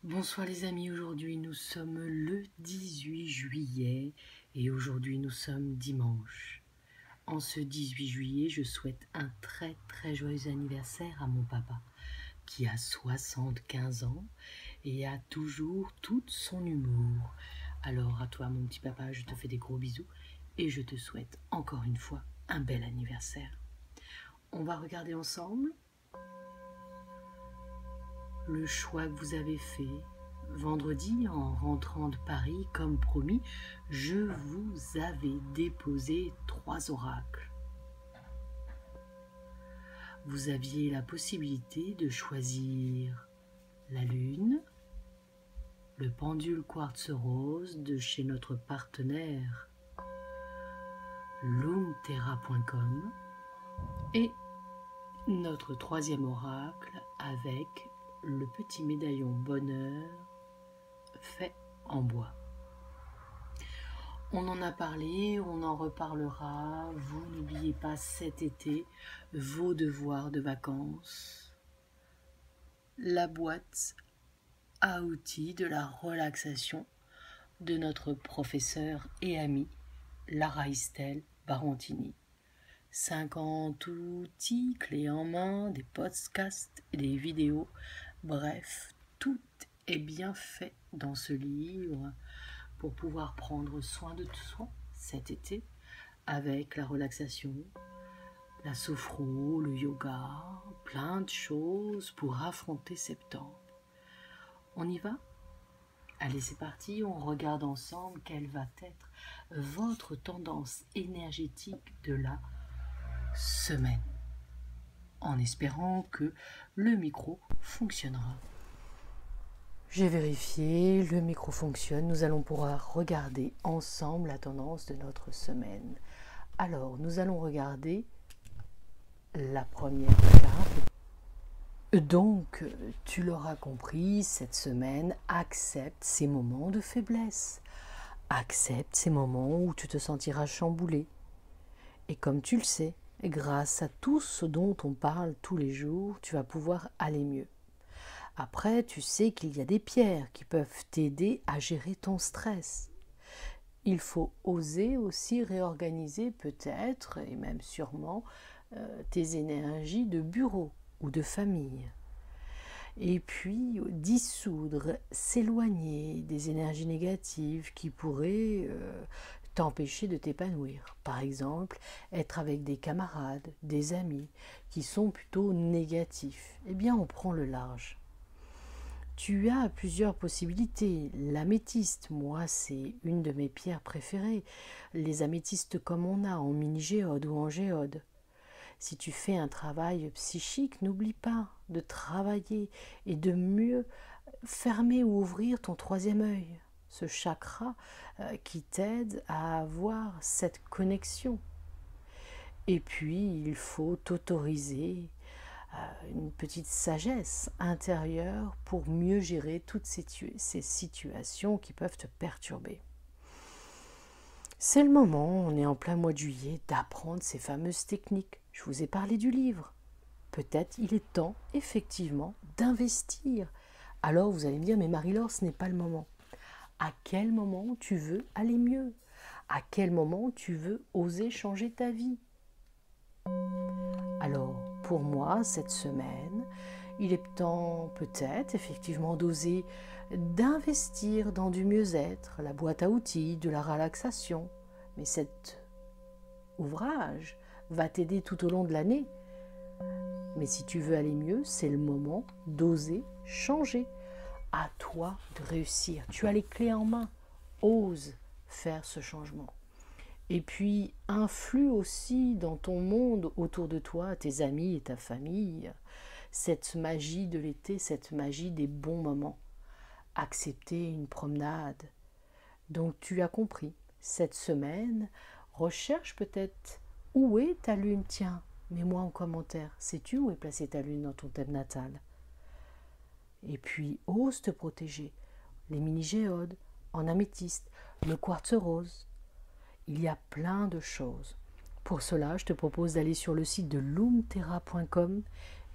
Bonsoir les amis, aujourd'hui nous sommes le 18 juillet et aujourd'hui nous sommes dimanche. En ce 18 juillet, je souhaite un très joyeux anniversaire à mon papa qui a 75 ans et a toujours tout son humour. Alors à toi mon petit papa, je te fais des gros bisous et je te souhaite encore une fois un bel anniversaire. On va regarder ensemble le choix que vous avez fait. Vendredi, en rentrant de Paris, comme promis, je vous avais déposé 3 oracles. Vous aviez la possibilité de choisir la lune, le pendule quartz rose de chez notre partenaire loomterra.com et notre 3e oracle avec le petit médaillon bonheur fait en bois. On en a parlé, on en reparlera. Vous n'oubliez pas cet été vos devoirs de vacances, la boîte à outils de la relaxation de notre professeur et ami Lara Estelle Barantini. 50 outils clés en main, des podcasts et des vidéos, bref, tout est bien fait dans ce livre pour pouvoir prendre soin de soi cet été avec la relaxation, la sophro, le yoga, plein de choses pour affronter septembre. On y va ? Allez, c'est parti, on regarde ensemble quelle va être votre tendance énergétique de la semaine, en espérant que le micro fonctionnera. J'ai vérifié, le micro fonctionne, nous allons pouvoir regarder ensemble la tendance de notre semaine. Alors, nous allons regarder la première carte. Donc, tu l'auras compris, cette semaine, accepte ces moments de faiblesse. Accepte ces moments où tu te sentiras chamboulé. Et comme tu le sais, grâce à tout ce dont on parle tous les jours, tu vas pouvoir aller mieux. Après, tu sais qu'il y a des pierres qui peuvent t'aider à gérer ton stress. Il faut oser aussi réorganiser peut-être, et même sûrement, tes énergies de bureau ou de famille. Et puis, dissoudre, s'éloigner des énergies négatives qui pourraient t'empêcher de t'épanouir. Par exemple, être avec des camarades, des amis qui sont plutôt négatifs. Eh bien, on prend le large. Tu as plusieurs possibilités. L'améthyste, moi, c'est une de mes pierres préférées. Les améthystes comme on a en mini-géode ou en géode. Si tu fais un travail psychique, n'oublie pas de travailler et de mieux fermer ou ouvrir ton 3e œil, ce chakra qui t'aide à avoir cette connexion. Et puis, il faut t'autoriser une petite sagesse intérieure pour mieux gérer toutes ces situations qui peuvent te perturber. C'est le moment, on est en plein mois de juillet, d'apprendre ces fameuses techniques. Je vous ai parlé du livre. Peut-être il est temps, effectivement, d'investir. Alors vous allez me dire, mais Marie-Laure, ce n'est pas le moment. À quel moment tu veux aller mieux ? À quel moment tu veux oser changer ta vie ? Alors, pour moi, cette semaine, il est temps peut-être effectivement d'oser d'investir dans du mieux-être, la boîte à outils, de la relaxation. Mais cet ouvrage va t'aider tout au long de l'année. Mais si tu veux aller mieux, c'est le moment d'oser changer. À toi de réussir. Tu as les clés en main. Ose faire ce changement. Et puis, influe aussi dans ton monde autour de toi, tes amis et ta famille, cette magie de l'été, cette magie des bons moments. Accepter une promenade. Donc, tu as compris, cette semaine, recherche peut-être où est ta lune. Tiens, mets-moi en commentaire, sais-tu où est placée ta lune dans ton thème natal ? Et puis, ose te protéger. Les mini-géodes, en améthyste, le quartz rose. Il y a plein de choses. Pour cela, je te propose d'aller sur le site de loomterra.com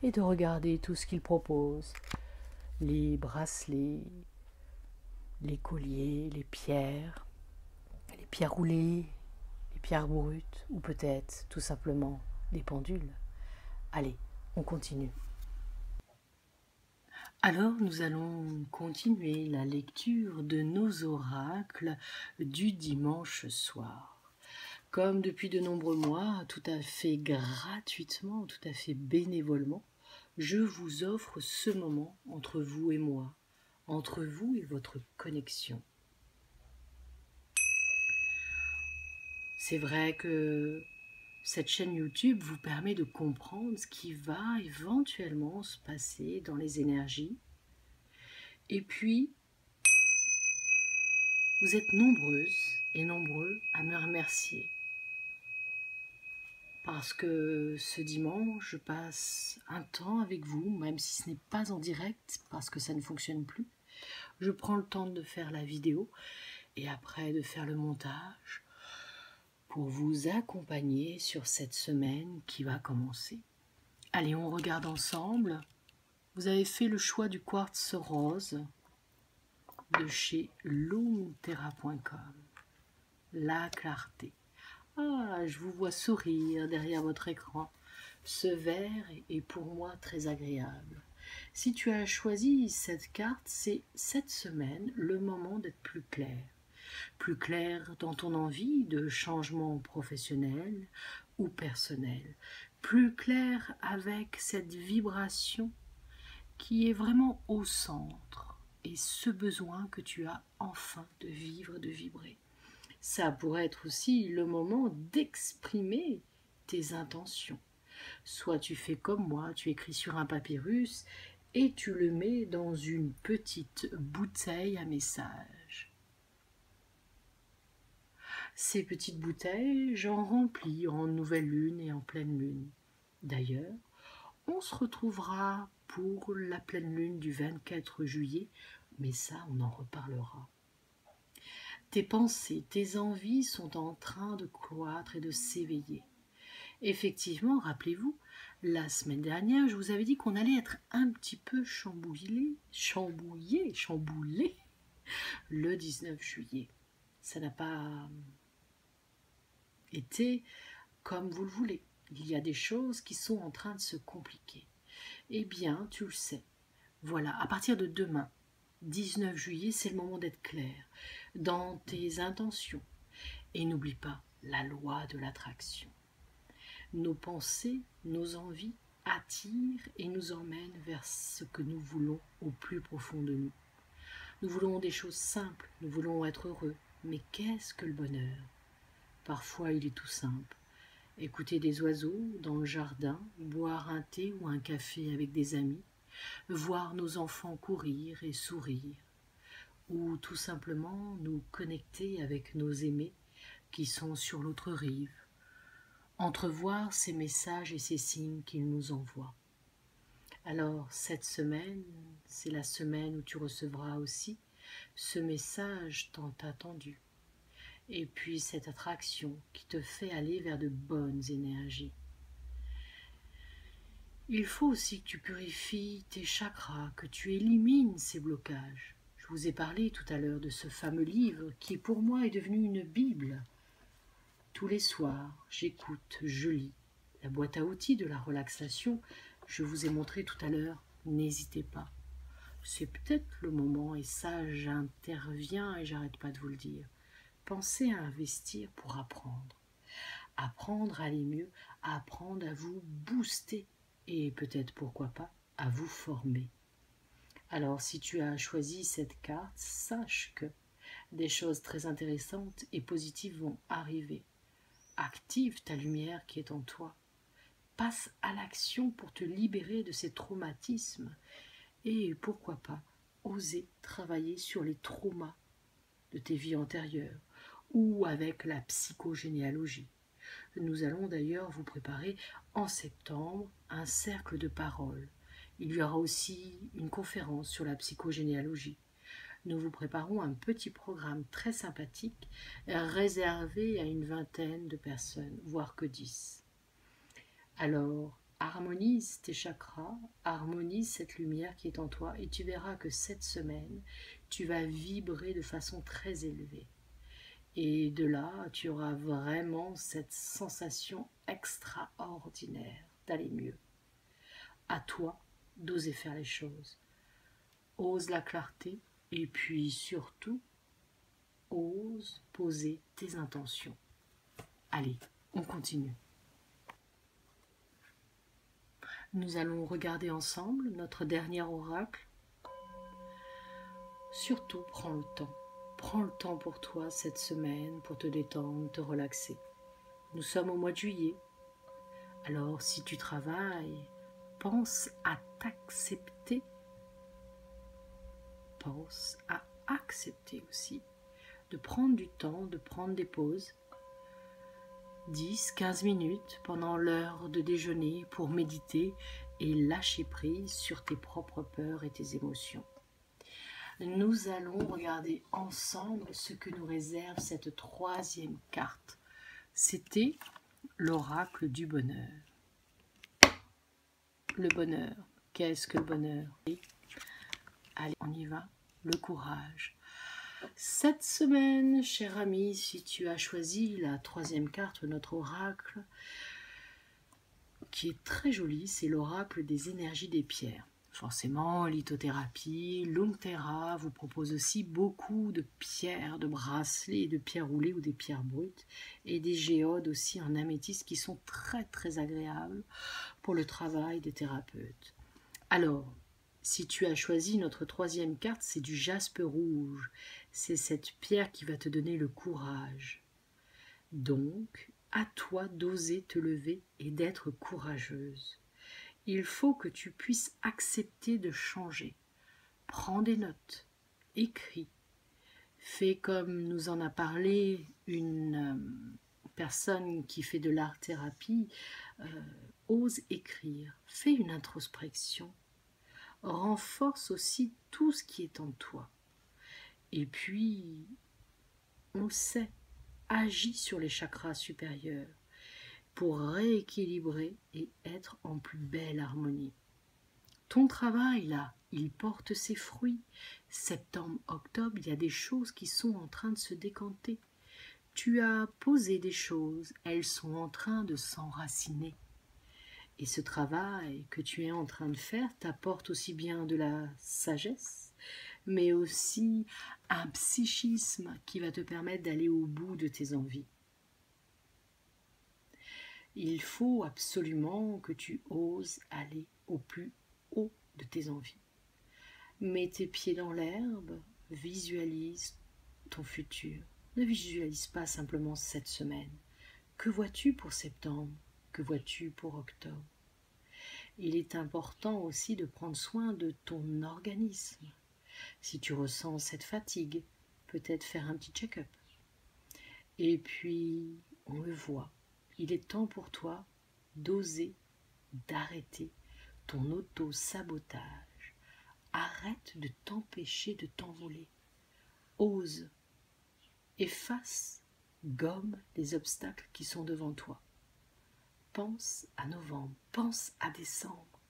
et de regarder tout ce qu'il propose. les bracelets, les colliers, les pierres roulées, les pierres brutes, ou peut-être tout simplement des pendules. Allez, on continue. Alors nous allons continuer la lecture de nos oracles du dimanche soir. Comme depuis de nombreux mois, tout à fait gratuitement, tout à fait bénévolement, je vous offre ce moment entre vous et moi, entre vous et votre connexion. C'est vrai que cette chaîne YouTube vous permet de comprendre ce qui va éventuellement se passer dans les énergies. Et puis, vous êtes nombreuses et nombreux à me remercier. Parce que ce dimanche, je passe un temps avec vous, même si ce n'est pas en direct, parce que ça ne fonctionne plus. Je prends le temps de faire la vidéo et après de faire le montage pour vous accompagner sur cette semaine qui va commencer. Allez, on regarde ensemble. Vous avez fait le choix du quartz rose de chez lumterra.com. La clarté. Ah, je vous vois sourire derrière votre écran. Ce vert est pour moi très agréable. Si tu as choisi cette carte, c'est cette semaine le moment d'être plus clair. Plus clair dans ton envie de changement professionnel ou personnel. Plus clair avec cette vibration qui est vraiment au centre et ce besoin que tu as enfin de vivre, de vibrer. Ça pourrait être aussi le moment d'exprimer tes intentions. Soit tu fais comme moi, tu écris sur un papyrus et tu le mets dans une petite bouteille à message. Ces petites bouteilles, j'en remplis en nouvelle lune et en pleine lune. D'ailleurs, on se retrouvera pour la pleine lune du 24 juillet, mais ça, on en reparlera. Tes pensées, tes envies sont en train de croître et de s'éveiller. Effectivement, rappelez-vous, la semaine dernière, je vous avais dit qu'on allait être un petit peu chamboulé le 19 juillet. Ça n'a pas été comme vous le voulez. Il y a des choses qui sont en train de se compliquer. Eh bien, tu le sais. Voilà, à partir de demain, 19 juillet, c'est le moment d'être clair dans tes intentions. Et n'oublie pas la loi de l'attraction. Nos pensées, nos envies attirent et nous emmènent vers ce que nous voulons au plus profond de nous. Nous voulons des choses simples, nous voulons être heureux. Mais qu'est-ce que le bonheur? Parfois, il est tout simple. Écouter des oiseaux dans le jardin, boire un thé ou un café avec des amis, voir nos enfants courir et sourire, ou tout simplement nous connecter avec nos aimés qui sont sur l'autre rive, entrevoir ces messages et ces signes qu'ils nous envoient. Alors cette semaine, c'est la semaine où tu recevras aussi ce message tant attendu, et puis cette attraction qui te fait aller vers de bonnes énergies. Il faut aussi que tu purifies tes chakras, que tu élimines ces blocages. Je vous ai parlé tout à l'heure de ce fameux livre qui pour moi est devenu une Bible. Tous les soirs, j'écoute, je lis. La boîte à outils de la relaxation, je vous ai montré tout à l'heure, n'hésitez pas. C'est peut-être le moment, et ça j'interviens et j'arrête pas de vous le dire. Pensez à investir pour apprendre. Apprendre à aller mieux, apprendre à vous booster et peut-être, pourquoi pas, à vous former. Alors, si tu as choisi cette carte, sache que des choses très intéressantes et positives vont arriver. Active ta lumière qui est en toi. Passe à l'action pour te libérer de ces traumatismes et, pourquoi pas, oser travailler sur les traumas de tes vies antérieures ou avec la psychogénéalogie. Nous allons d'ailleurs vous préparer en septembre un cercle de parole. Il y aura aussi une conférence sur la psychogénéalogie. Nous vous préparons un petit programme très sympathique réservé à une vingtaine de personnes, voire que 10. Alors, harmonise tes chakras, harmonise cette lumière qui est en toi et tu verras que cette semaine, tu vas vibrer de façon très élevée. Et de là, tu auras vraiment cette sensation extraordinaire d'aller mieux. À toi d'oser faire les choses. Ose la clarté et puis surtout, ose poser tes intentions. Allez, on continue. Nous allons regarder ensemble notre dernier oracle. Surtout, prends le temps. Prends le temps pour toi cette semaine pour te détendre, te relaxer. Nous sommes au mois de juillet. Alors, si tu travailles, pense à t'accepter. Pense à accepter aussi de prendre du temps, de prendre des pauses. 10-15 minutes pendant l'heure de déjeuner pour méditer et lâcher prise sur tes propres peurs et tes émotions. Nous allons regarder ensemble ce que nous réserve cette troisième carte. C'était l'oracle du bonheur. Le bonheur, qu'est-ce que le bonheur? Allez, on y va, le courage. Cette semaine, cher ami, si tu as choisi la troisième carte de notre oracle, qui est très jolie, c'est l'oracle des énergies des pierres. Forcément, lithothérapie, Lungtera vous propose aussi beaucoup de pierres, de bracelets, de pierres roulées ou des pierres brutes, et des géodes aussi en améthyste qui sont très très agréables pour le travail des thérapeutes. Alors, si tu as choisi notre troisième carte, c'est du jaspe rouge. C'est cette pierre qui va te donner le courage. Donc, à toi d'oser te lever et d'être courageuse. Il faut que tu puisses accepter de changer. Prends des notes, écris. Fais comme nous en a parlé une personne qui fait de l'art-thérapie. Ose écrire, fais une introspection. Renforce aussi tout ce qui est en toi. Et puis, on le sait, agis sur les chakras supérieurs pour rééquilibrer et être en plus belle harmonie. Ton travail, là, il porte ses fruits. Septembre, octobre, il y a des choses qui sont en train de se décanter. Tu as posé des choses, elles sont en train de s'enraciner. Et ce travail que tu es en train de faire t'apporte aussi bien de la sagesse, mais aussi un psychisme qui va te permettre d'aller au bout de tes envies. Il faut absolument que tu oses aller au plus haut de tes envies. Mets tes pieds dans l'herbe, visualise ton futur. Ne visualise pas simplement cette semaine. Que vois-tu pour septembre? Que vois-tu pour octobre? Il est important aussi de prendre soin de ton organisme. Si tu ressens cette fatigue, peut-être faire un petit check-up. Et puis, on le voit, il est temps pour toi d'oser, d'arrêter ton auto-sabotage. Arrête de t'empêcher de t'envoler. Ose, efface, gomme les obstacles qui sont devant toi. Pense à novembre, pense à décembre,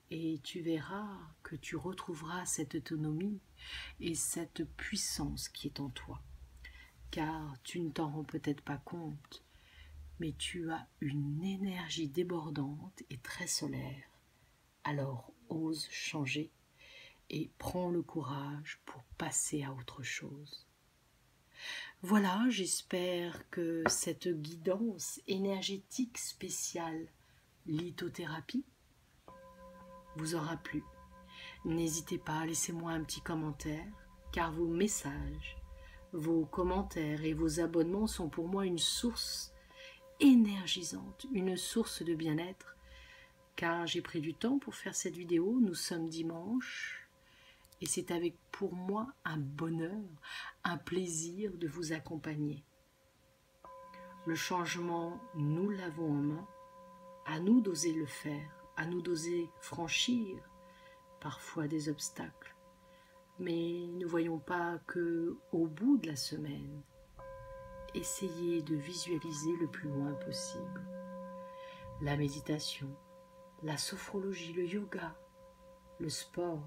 et tu verras que tu retrouveras cette autonomie et cette puissance qui est en toi. Car tu ne t'en rends peut-être pas compte, mais tu as une énergie débordante et très solaire. Alors ose changer et prends le courage pour passer à autre chose. Voilà, j'espère que cette guidance énergétique spéciale lithothérapie vous aura plu. N'hésitez pas, laissez-moi un petit commentaire, car vos messages, vos commentaires et vos abonnements sont pour moi une source énergisante, une source de bien-être, car j'ai pris du temps pour faire cette vidéo. Nous sommes dimanche. Et c'est avec pour moi un bonheur, un plaisir de vous accompagner. Le changement, nous l'avons en main, à nous d'oser le faire, à nous d'oser franchir parfois des obstacles. Mais ne voyons pas qu'au bout de la semaine, essayez de visualiser le plus loin possible. La méditation, la sophrologie, le yoga, le sport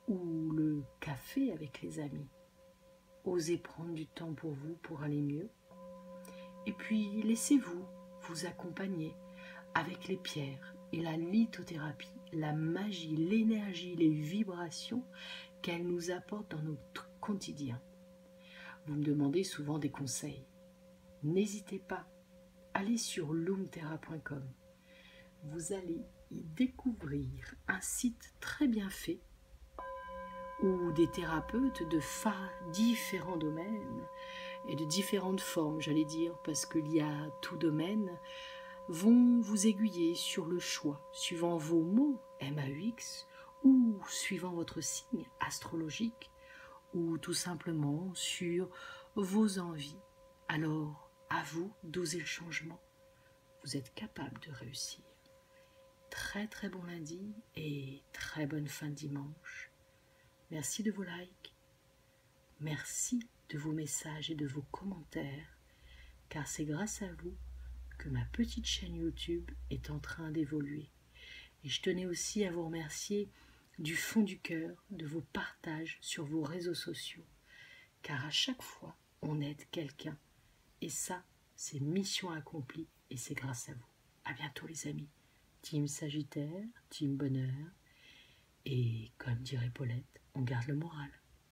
ou le café avec les amis. Osez prendre du temps pour vous pour aller mieux. Et puis laissez-vous vous accompagner avec les pierres et la lithothérapie, la magie, l'énergie, les vibrations qu'elles nous apportent dans notre quotidien. Vous me demandez souvent des conseils. N'hésitez pas, allez sur loomterra.com. Vous allez y découvrir un site très bien fait où des thérapeutes de différents domaines et de différentes formes, j'allais dire, parce qu'il y a tout domaine, vont vous aiguiller sur le choix, suivant vos mots MAUX ou suivant votre signe astrologique ou tout simplement sur vos envies. Alors, à vous d'oser le changement. Vous êtes capable de réussir. Très très bon lundi et très bonne fin de dimanche. Merci de vos likes. Merci de vos messages et de vos commentaires, car c'est grâce à vous que ma petite chaîne YouTube est en train d'évoluer. Et je tenais aussi à vous remercier du fond du cœur de vos partages sur vos réseaux sociaux, car à chaque fois, on aide quelqu'un. Et ça, c'est mission accomplie et c'est grâce à vous. À bientôt les amis. Team Sagittaire, Team Bonheur. Et comme dirait Paulette, on garde le moral.